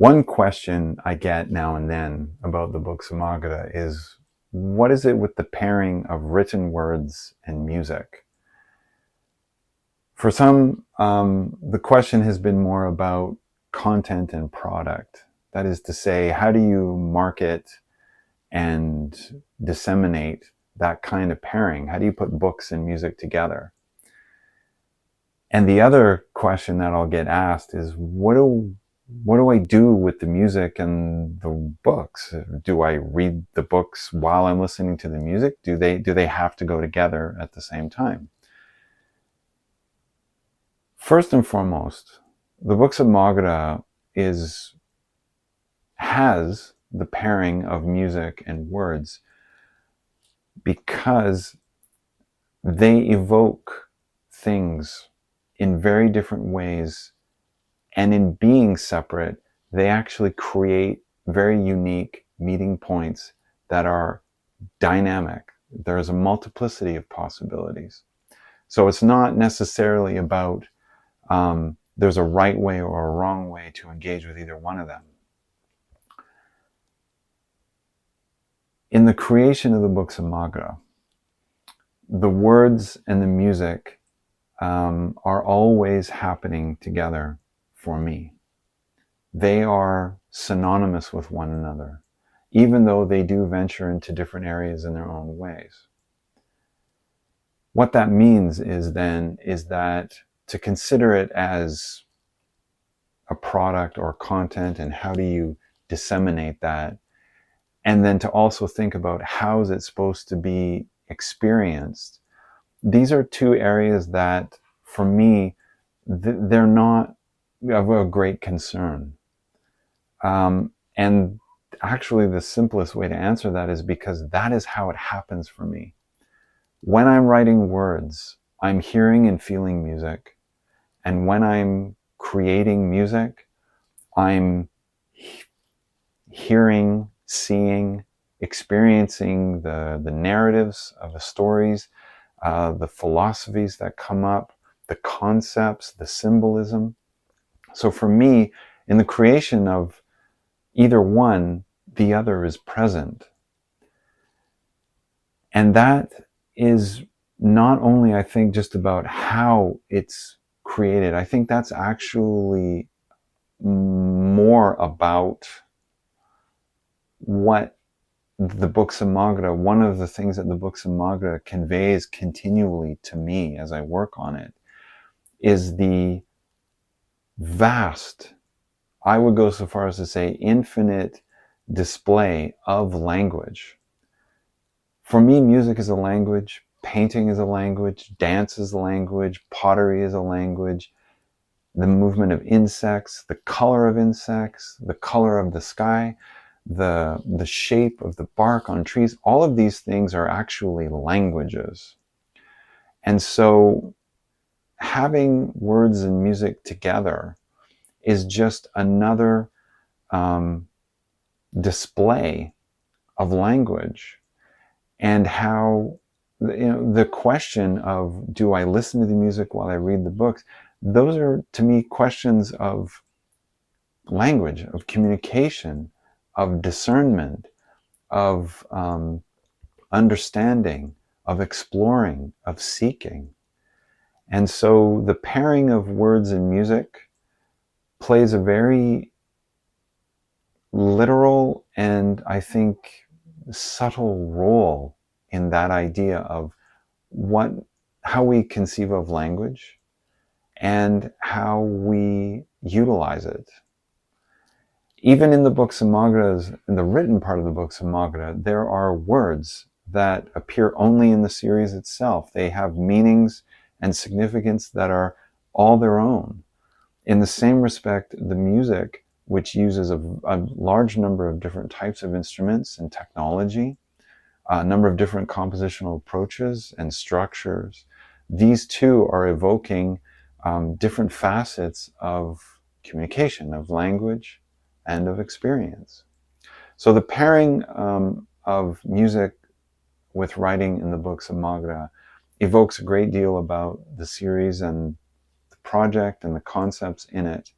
One question I get now and then about the Books of Magra is, what is it with the pairing of written words and music? For some, the question has been more about content and product. That is to say, how do you market and disseminate that kind of pairing? How do you put books and music together? And the other question that I'll get asked is, what do I do with the music and the books? Do I read the books while I'm listening to the music? Do they have to go together at the same time? First and foremost, the Books of Magra has the pairing of music and words because they evoke things in very different ways, and in being separate, they actually create very unique meeting points that are dynamic. There's a multiplicity of possibilities. So it's not necessarily about there's a right way or a wrong way to engage with either one of them. In the creation of the Books of Magra, the words and the music are always happening together for me. They are synonymous with one another, even though they do venture into different areas in their own ways. What that means is that to consider it as a product or content, and how do you disseminate that, and then to also think about how is it supposed to be experienced. These are two areas that, for me, they're not of a great concern. And actually, the simplest way to answer that is because that is how it happens for me. When I'm writing words, I'm hearing and feeling music. And when I'm creating music, I'm hearing, seeing, experiencing the narratives of the stories, the philosophies that come up, the concepts, the symbolism. So for me, in the creation of either one, the other is present. And that is not only, I think, just about how it's created. I think that's actually more about what the Books of Magra, one of the things that the Books of Magra conveys continually to me as I work on it, is the vast, I would go so far as to say, infinite display of language. For me, music is a language, painting is a language, dance is a language, pottery is a language, the movement of insects, the color of insects, the color of the sky, the shape of the bark on trees, all of these things are actually languages. And so having words and music together is just another display of language. And how, the question of, do I listen to the music while I read the books? Those are, to me, questions of language, of communication, of discernment, of understanding, of exploring, of seeking. And so the pairing of words and music plays a very literal and, I think, subtle role in that idea of how we conceive of language and how we utilize it. Even in the Books of Magra, in the written part of the Books of Magra, there are words that appear only in the series itself. They have meanings and significance that are all their own. In the same respect, the music, which uses a large number of different types of instruments and technology, a number of different compositional approaches and structures, these too are evoking different facets of communication, of language, and of experience. So the pairing of music with writing in the Books of Magra evokes a great deal about the series and the project and the concepts in it.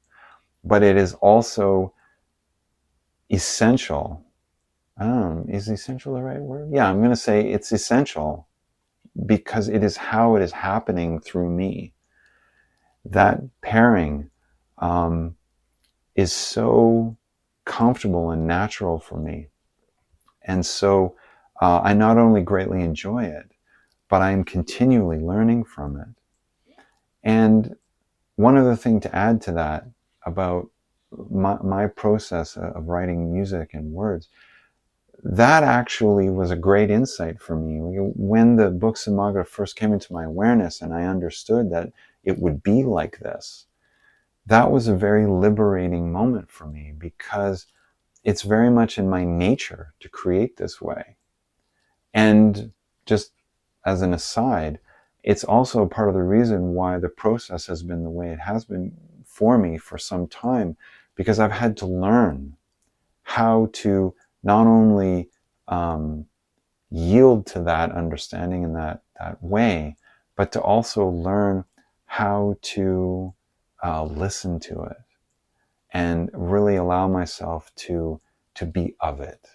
But it is also essential. Is essential the right word? Yeah, I'm going to say it's essential because it is how it is happening through me. That pairing is so comfortable and natural for me. And so I not only greatly enjoy it, but I am continually learning from it. And one other thing to add to that about my process of writing music and words, that actually was a great insight for me. When the Books of Magra first came into my awareness and I understood that it would be like this, that was a very liberating moment for me because it's very much in my nature to create this way. And just as an aside, it's also part of the reason why the process has been the way it has been for me for some time, because I've had to learn how to not only yield to that understanding in that way, but to also learn how to listen to it and really allow myself to be of it.